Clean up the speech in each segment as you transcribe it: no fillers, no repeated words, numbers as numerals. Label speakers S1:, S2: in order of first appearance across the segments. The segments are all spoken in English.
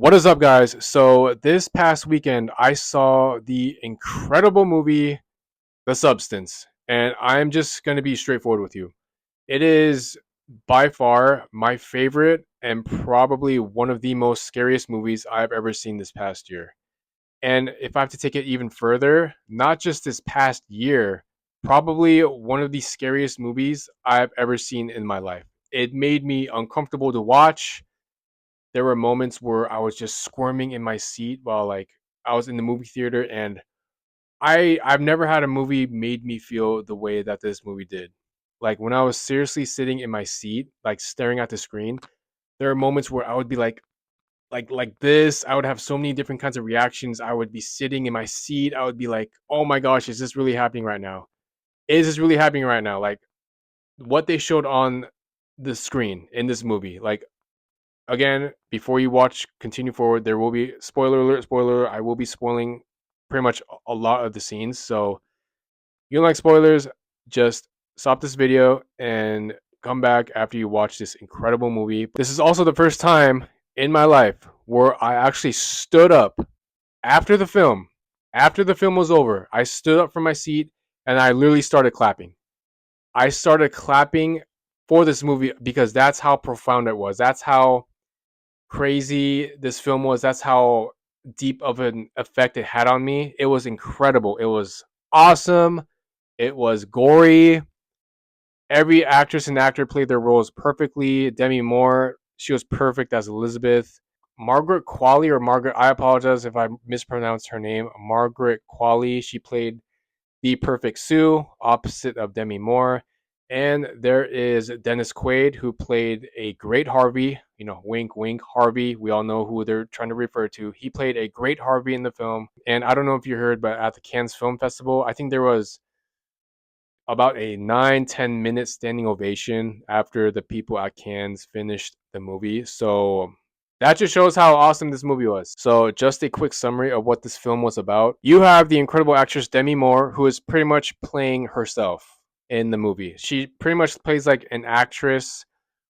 S1: What is up, guys? So, this past weekend, I saw the incredible movie, The Substance, and I'm just going to be straightforward with you. It is by far my favorite and probably one of the most scariest movies I've ever seen this past year. And if I have to take it even further, not just this past year, probably one of the scariest movies I've ever seen in my life. It made me uncomfortable to watch. There were moments where I was just squirming in my seat while I was in the movie theater, and I've never had a movie made me feel the way that this movie did. Like when I was seriously sitting in my seat, like staring at the screen, there are moments where I would be like this. I would have so many different kinds of reactions. I would be sitting in my seat. I would be like, "Oh my gosh, is this really happening right now? Is this really happening right now?" Like what they showed on the screen in this movie. Like again, before you watch, continue forward. There will be spoiler alert, spoiler. I will be spoiling pretty much a lot of the scenes. So you don't like spoilers, just stop this video and come back after you watch this incredible movie. This is also the first time in my life where I actually stood up after the film. After the film was over, I stood up from my seat and I literally started clapping. I started clapping for this movie because that's how profound it was. That's how crazy this film was. That's how deep of an effect it had on me. It was incredible. It was awesome. It was gory. Every actress and actor played their roles perfectly. Demi Moore, she was perfect as Elizabeth. Margaret Qualley or Margaret, I apologize if I mispronounced her name. Margaret Qualley, she played the perfect Sue, opposite of Demi Moore. And there is Dennis Quaid, who played a great Harvey. You know, wink, wink, Harvey. We all know who they're trying to refer to. He played a great Harvey in the film. And I don't know if you heard, but at the Cannes Film Festival, I think there was about a 9-10 minute standing ovation after the people at Cannes finished the movie. So that just shows how awesome this movie was. So just a quick summary of what this film was about. You have the incredible actress Demi Moore, who is pretty much playing herself in the movie. She pretty much plays like an actress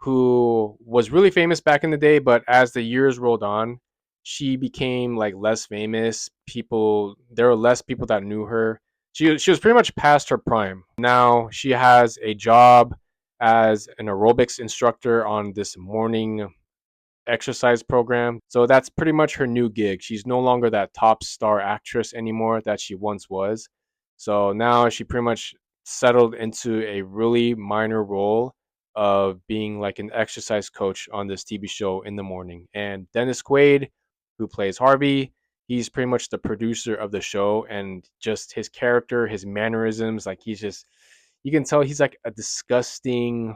S1: who was really famous back in the day, but as the years rolled on, she became like less famous. There were less people that knew her. She was pretty much past her prime. Now she has a job as an aerobics instructor on this morning exercise program. So that's pretty much her new gig. She's no longer that top star actress anymore that she once was. So now she pretty much settled into a really minor role of being like an exercise coach on this TV show in the morning. And Dennis Quaid, who plays Harvey, he's pretty much the producer of the show, and just his character, his mannerisms, like you can tell he's like a disgusting,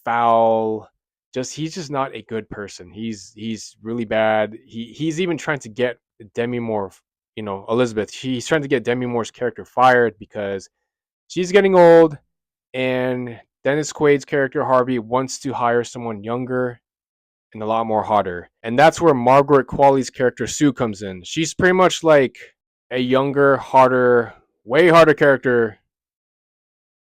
S1: foul, just he's just not a good person. He's really bad. He's even trying to get Demi Moore, Elizabeth. He's trying to get Demi Moore's character fired because she's getting old, and Dennis Quaid's character Harvey wants to hire someone younger and a lot more hotter. And that's where Margaret Qualley's character Sue comes in. She's pretty much like a younger, hotter, way harder character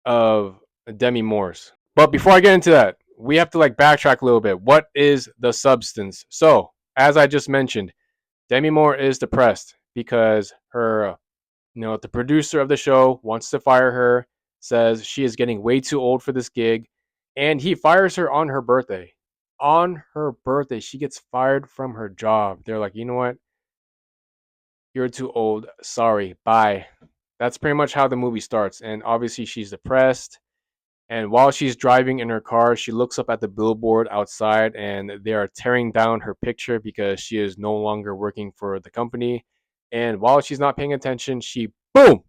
S1: of Demi Moore's. But before I get into that, we have to like backtrack a little bit. What is the substance? So, as I just mentioned, Demi Moore is depressed because the producer of the show wants to fire her, says she is getting way too old for this gig, and he fires her on her birthday. On her birthday, she gets fired from her job. They're like, you know what? You're too old. Sorry. Bye. That's pretty much how the movie starts. And obviously, she's depressed. And while she's driving in her car, she looks up at the billboard outside and they are tearing down her picture because she is no longer working for the company. And while she's not paying attention, boom,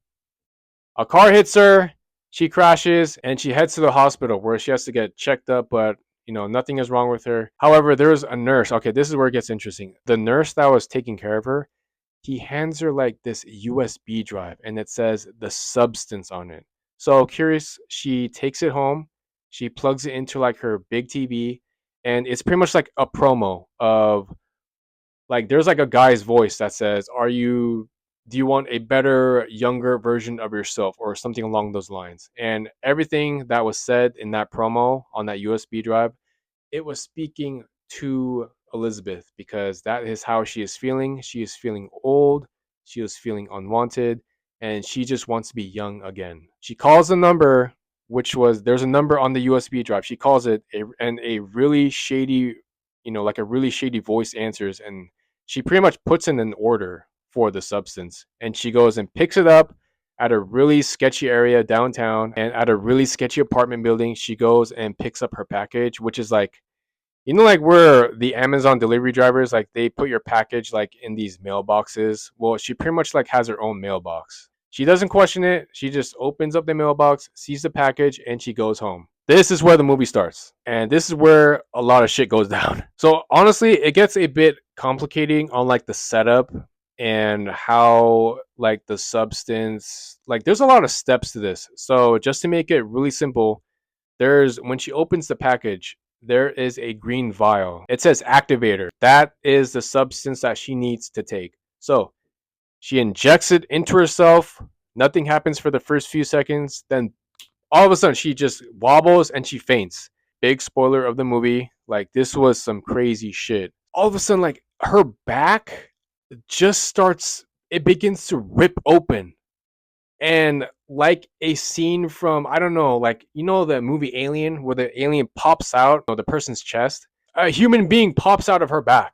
S1: a car hits her. She crashes and she heads to the hospital where she has to get checked up, but nothing is wrong with her. However, there's a nurse. Okay, this is where it gets interesting. The nurse that was taking care of her, he hands her like this USB drive and it says the substance on it. So curious, she takes it home, she plugs it into like her big TV, and it's pretty much like a promo of like there's like a guy's voice that says, do you want a better, younger version of yourself or something along those lines? And everything that was said in that promo on that USB drive, it was speaking to Elizabeth because that is how she is feeling. She is feeling old, she is feeling unwanted, and she just wants to be young again. She calls the number, which was there's a number on the USB drive. She calls it, and a really shady, like a really shady voice answers, and she pretty much puts in an order for the substance, and she goes and picks it up at a really sketchy area downtown, and at a really sketchy apartment building. She goes and picks up her package, which is like, like where the Amazon delivery drivers, like they put your package like in these mailboxes. Well, she pretty much like has her own mailbox. She doesn't question it. She just opens up the mailbox, sees the package, and she goes home. This is where the movie starts. And this is where a lot of shit goes down. So honestly, it gets a bit complicating on like the setup and how like the substance, like there's a lot of steps to this. So just to make it really simple, there's when she opens the package, there is a green vial. It says activator. That is the substance that she needs to take. So she injects it into herself. Nothing happens for the first few seconds. Then all of a sudden, she just wobbles and she faints. Big spoiler of the movie. Like, this was some crazy shit. All of a sudden, like, her back just starts, it begins to rip open. And like a scene from, I don't know, like, the movie Alien, where the alien pops out of the person's chest, a human being pops out of her back.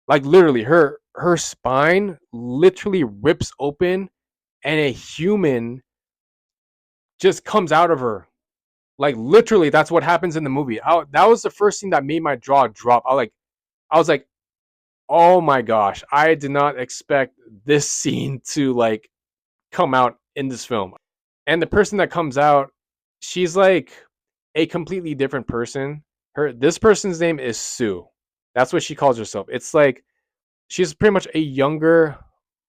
S1: Like, literally, her spine literally rips open, and a human just comes out of her. Like, literally, that's what happens in the movie. That was the first thing that made my jaw drop. I was like, oh my gosh, I did not expect this scene to like come out in this film. And the person that comes out, she's like a completely different person. This person's name is Sue. That's what she calls herself. It's like she's pretty much a younger,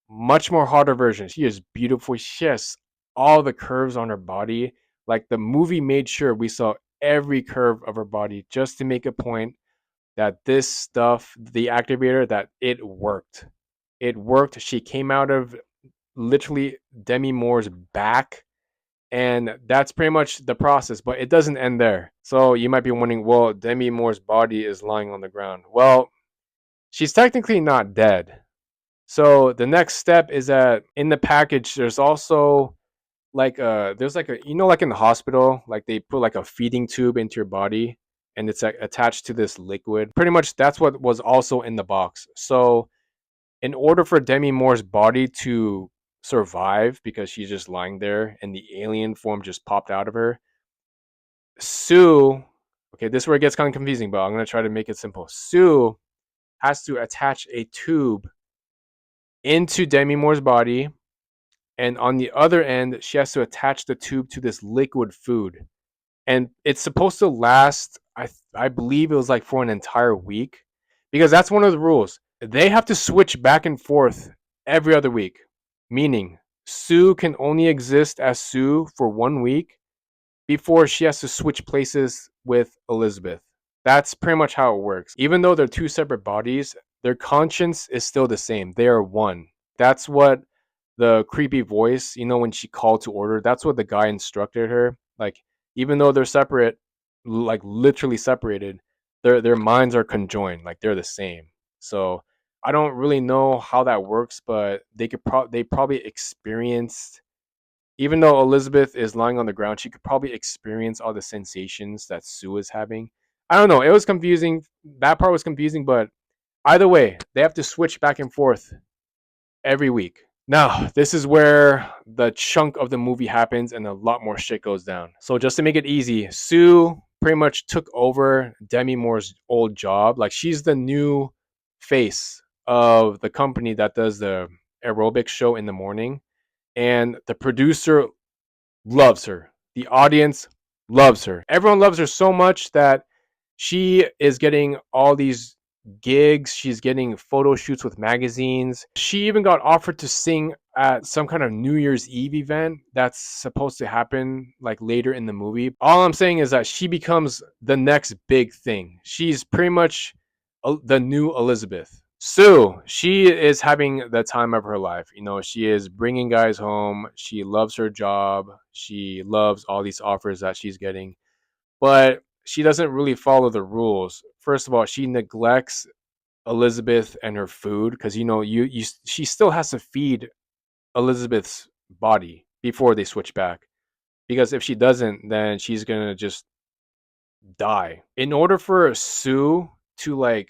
S1: much more harder version. She is beautiful. She has all the curves on her body. Like, the movie made sure we saw every curve of her body just to make a point that this stuff, the activator, that it worked. It worked. She came out of literally Demi Moore's back, and that's pretty much the process, but it doesn't end there. So you might be wondering, well, Demi Moore's body is lying on the ground. Well, she's technically not dead. So the next step is that in the package, there's also like there's like a, like in the hospital, like they put like a feeding tube into your body, and it's like attached to this liquid. Pretty much that's what was also in the box. So in order for Demi Moore's body to survive, because she's just lying there and the alien form just popped out of her, Sue, okay, this is where it gets kind of confusing, but I'm going to try to make it simple. Sue has to attach a tube into Demi Moore's body, and on the other end, she has to attach the tube to this liquid food. And it's supposed to last, I believe it was like for an entire week, because that's one of the rules. They have to switch back and forth every other week, meaning Sue can only exist as Sue for 1 week before she has to switch places with Elizabeth. That's pretty much how it works. Even though they're two separate bodies, their conscience is still the same. They are one. That's what the creepy voice, when she called to order, that's what the guy instructed her. Like, even though they're separate, like literally separated, their minds are conjoined. Like, they're the same. So I don't really know how that works, but they probably experienced, even though Elizabeth is lying on the ground, she could probably experience all the sensations that Sue is having. I don't know. It was confusing. That part was confusing, but either way, they have to switch back and forth every week. Now, this is where the chunk of the movie happens and a lot more shit goes down. So, just to make it easy, Sue pretty much took over Demi Moore's old job. Like, she's the new face of the company that does the aerobics show in the morning. And the producer loves her. The audience loves her. Everyone loves her so much that she is getting all these gigs. She's getting photo shoots with magazines. She even got offered to sing at some kind of New Year's Eve event that's supposed to happen like later in the movie. All I'm saying is that she becomes the next big thing. She's pretty much the new Elizabeth. Sue, she is having the time of her life. She is bringing guys home. She loves her job. She loves all these offers that she's getting. But she doesn't really follow the rules. First of all, she neglects Elizabeth and her food, because you she still has to feed Elizabeth's body before they switch back. Because if she doesn't, then she's gonna just die. In order for Sue to like,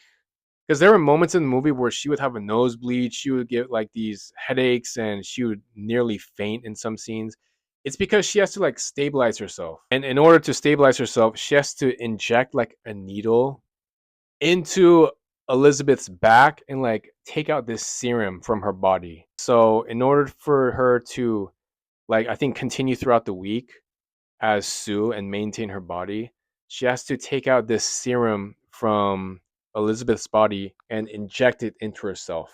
S1: because there were moments in the movie where she would have a nosebleed, she would get like these headaches, and she would nearly faint in some scenes. It's because she has to like stabilize herself. And in order to stabilize herself, she has to inject like a needle into Elizabeth's back and like take out this serum from her body. So in order for her to like I think continue throughout the week as Sue and maintain her body, she has to take out this serum from Elizabeth's body and inject it into herself.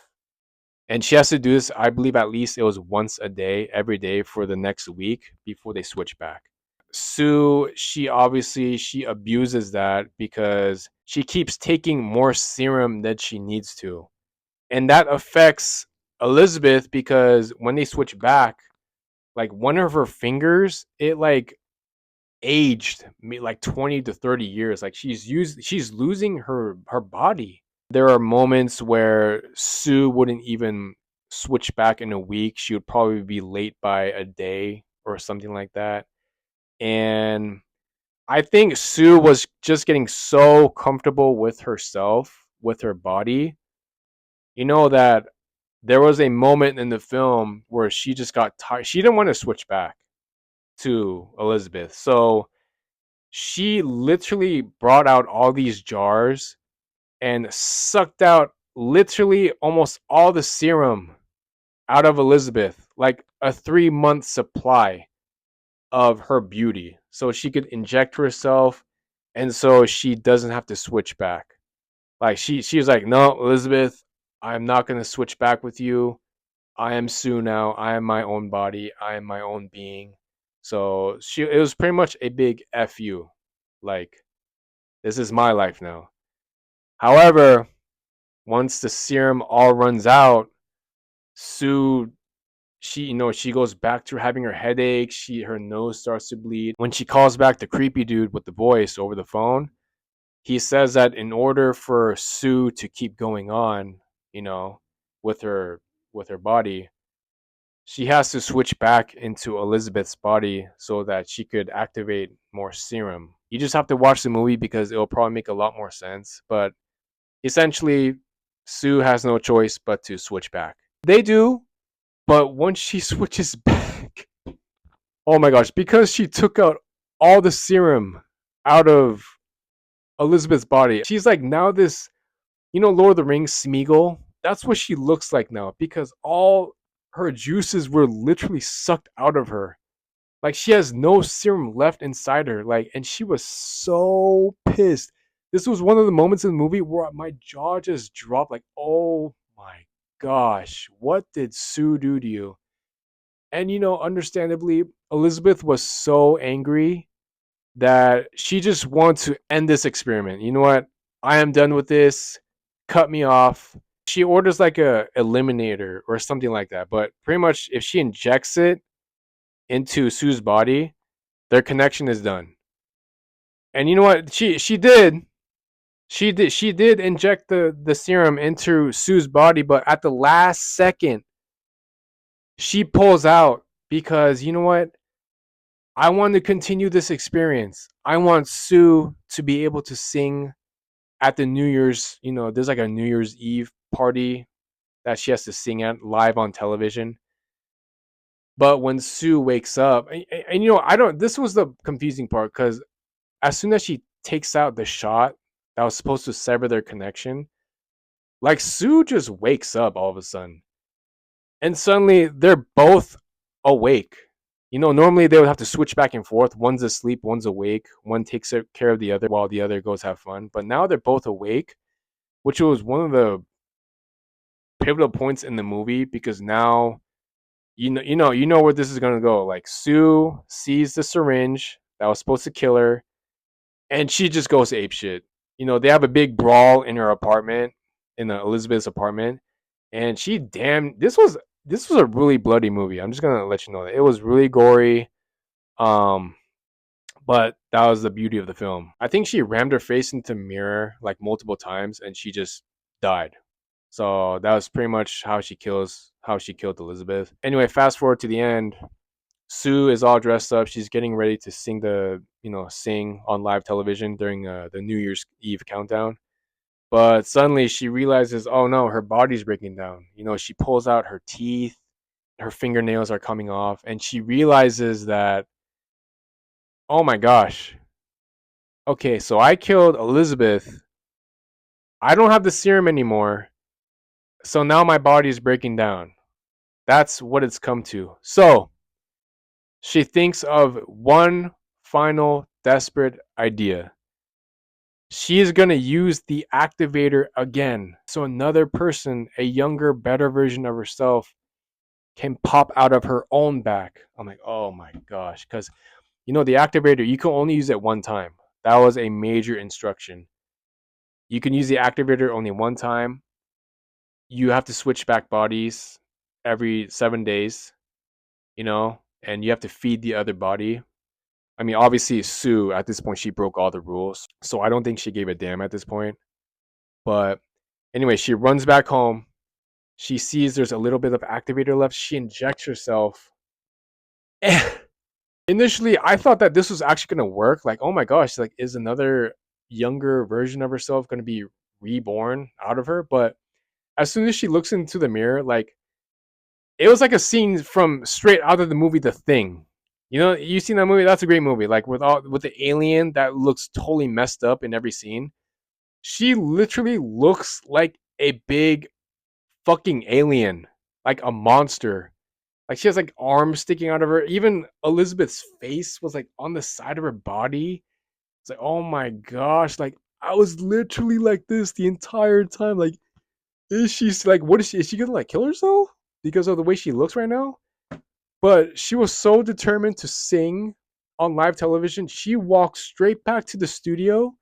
S1: And she has to do this, I believe at least it was once a day, every day for the next week before they switch back. Sue, she abuses that because she keeps taking more serum than she needs to. And that affects Elizabeth because when they switch back, like one of her fingers, it like aged like 20 to 30 years. Like she's losing her body. There are moments where Sue wouldn't even switch back in a week. She would probably be late by a day or something like that. And I think Sue was just getting so comfortable with herself, with her body, that there was a moment in the film where she just got tired. She didn't want to switch back to Elizabeth. So she literally brought out all these jars and sucked out literally almost all the serum out of Elizabeth, like a 3 month supply of her beauty, so she could inject herself and so she doesn't have to switch back. Like she was like, no, Elizabeth, I'm not gonna switch back with you. I am Sue now. I am my own body. I am my own being. So it was pretty much a big F you. Like, this is my life now. However, once the serum all runs out, Sue, she goes back to having her headache. Her nose starts to bleed. When she calls back the creepy dude with the voice over the phone, he says that in order for Sue to keep going on, you know, with her body, she has to switch back into Elizabeth's body so that she could activate more serum. You just have to watch the movie because it'll probably make a lot more sense. But essentially, Sue has no choice but to switch back. They do, but once she switches back, oh my gosh, because she took out all the serum out of Elizabeth's body, she's like now this, Lord of the Rings Smeagol. That's what she looks like now because all her juices were literally sucked out of her. Like she has no serum left inside her. Like, and she was so pissed. This was one of the moments in the movie where my jaw just dropped. Like, oh my gosh, what did Sue do to you? And understandably, Elizabeth was so angry that she just wants to end this experiment. You know what? I am done with this. Cut me off. She orders like a eliminator or something like that. But pretty much, if she injects it into Sue's body, their connection is done. And you know what? She did inject the serum into Sue's body, but at the last second, she pulls out because you know what? I want to continue this experience. I want Sue to be able to sing at the New Year's, there's like a New Year's Eve party that she has to sing at live on television. But when Sue wakes up, and I don't, this was the confusing part because as soon as she takes out the shot that was supposed to sever their connection, like Sue just wakes up all of a sudden. And suddenly they're both awake. Normally they would have to switch back and forth. One's asleep, one's awake. One takes care of the other while the other goes have fun. But now they're both awake, which was one of the pivotal points in the movie because now you know where this is gonna go. Like Sue sees the syringe that was supposed to kill her, and she just goes ape shit. They have a big brawl in her apartment, in Elizabeth's apartment, and this was a really bloody movie. I'm just gonna let you know that it was really gory. Um, but that was the beauty of the film. I think she rammed her face into a mirror like multiple times, and she just died. So that was pretty much how she killed Elizabeth. Anyway, fast forward to the end. Sue is all dressed up. She's getting ready to sing on live television during the New Year's Eve countdown. But suddenly she realizes, oh no, her body's breaking down. She pulls out her teeth, her fingernails are coming off, and she realizes that, oh my gosh, okay, so I killed Elizabeth. I don't have the serum anymore. So now my body is breaking down. That's what it's come to. So she thinks of one final desperate idea. She is going to use the activator again. So another person, a younger, better version of herself, can pop out of her own back. I'm like, oh my gosh. Because, the activator, you can only use it one time. That was a major instruction. You can use the activator only one time. You have to switch back bodies every 7 days, and you have to feed the other body. I mean, obviously, Sue, at this point, she broke all the rules. So I don't think she gave a damn at this point. But anyway, she runs back home. She sees there's a little bit of activator left. She injects herself. And initially, I thought that this was actually going to work. Like, oh my gosh, like, is another younger version of herself going to be reborn out of her? But as soon as she looks into the mirror, like, it was like a scene from straight out of the movie The Thing. You seen that movie? That's a great movie. Like with the alien that looks totally messed up in every scene. She literally looks like a big fucking alien, like a monster. Like she has like arms sticking out of her. Even Elizabeth's face was like on the side of her body. It's like, oh my gosh, like I was literally like this the entire time. Like, is she like, what is she? Is she gonna like kill herself because of the way she looks right now? But she was so determined to sing on live television. She walked straight back to the studio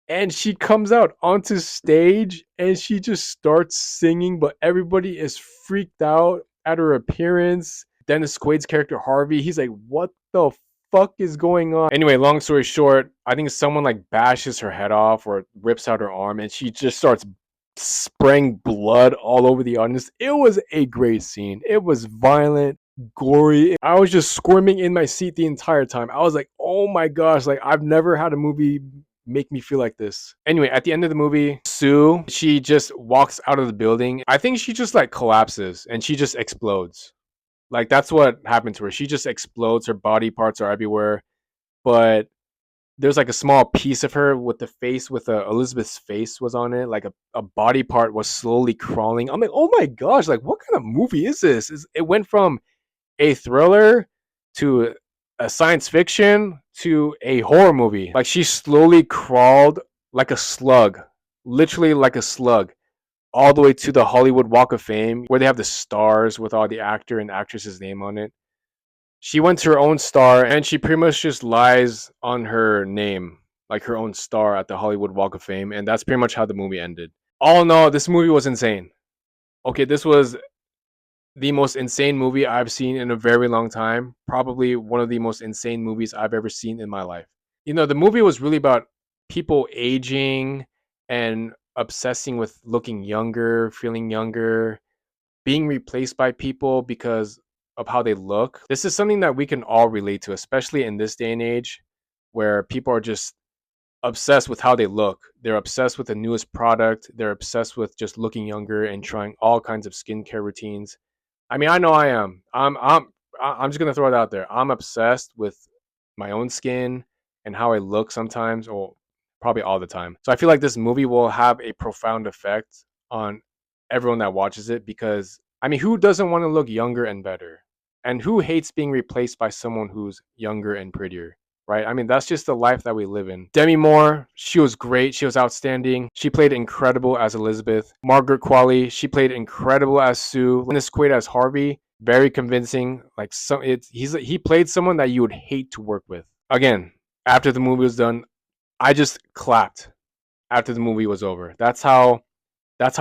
S1: and she comes out onto stage and she just starts singing, but everybody is freaked out at her appearance. Dennis Quaid's character Harvey, he's like, what the fuck is going on? Anyway, long story short, I think someone like bashes her head off or rips out her arm and she just starts spraying blood all over the audience. It was a great scene. It was violent, gory. I was just squirming in my seat the entire time. I was like, oh my gosh, like I've never had a movie make me feel like this. Anyway, at the end of the movie, Sue, she just walks out of the building. I think she just like collapses and she just explodes. Like that's what happened to her. She just explodes. Her body parts are everywhere. But there's like a small piece of her with the face with Elizabeth's face was on it. Like a body part was slowly crawling. I'm like, oh my gosh, like what kind of movie is this? It went from a thriller to a science fiction to a horror movie. Like she slowly crawled like a slug, literally like a slug, all the way to the Hollywood Walk of Fame where they have the stars with all the actor and actress's name on it. She went to her own star and she pretty much just lies on her name, like her own star at the Hollywood Walk of Fame. And that's pretty much how the movie ended. All in all, this movie was insane. Okay, this was the most insane movie I've seen in a very long time. Probably one of the most insane movies I've ever seen in my life. The movie was really about people aging and obsessing with looking younger, feeling younger, being replaced by people because of how they look. This is something that we can all relate to, especially in this day and age where people are just obsessed with how they look. They're obsessed with the newest product. They're obsessed with just looking younger and trying all kinds of skincare routines. I mean, I know I am. I'm just gonna throw it out there. I'm obsessed with my own skin and how I look sometimes, or probably all the time. So I feel like this movie will have a profound effect on everyone that watches it because I mean, who doesn't want to look younger and better? And who hates being replaced by someone who's younger and prettier? Right? I mean, that's just the life that we live in. Demi Moore, she was great. She was outstanding. She played incredible as Elizabeth. Margaret Qualley, she played incredible as Sue. Dennis Quaid as Harvey, very convincing. Like he played someone that you would hate to work with. Again, after the movie was done, I just clapped after the movie was over. That's how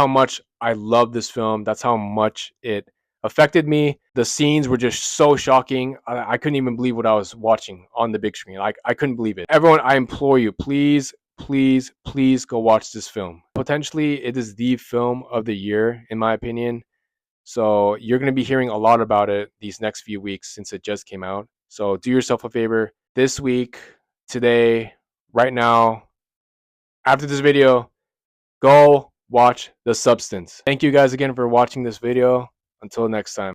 S1: much I love this film. That's how much it affected me. The scenes were just so shocking. I couldn't even believe what I was watching on the big screen. Like I couldn't believe it. Everyone, I implore you, please please go watch this film. Potentially, it is the film of the year, in my opinion. So you're going to be hearing a lot about it these next few weeks since it just came out. So do yourself a favor this week, today, right now, after this video, go watch The Substance. Thank you guys again for watching this video. Until next time.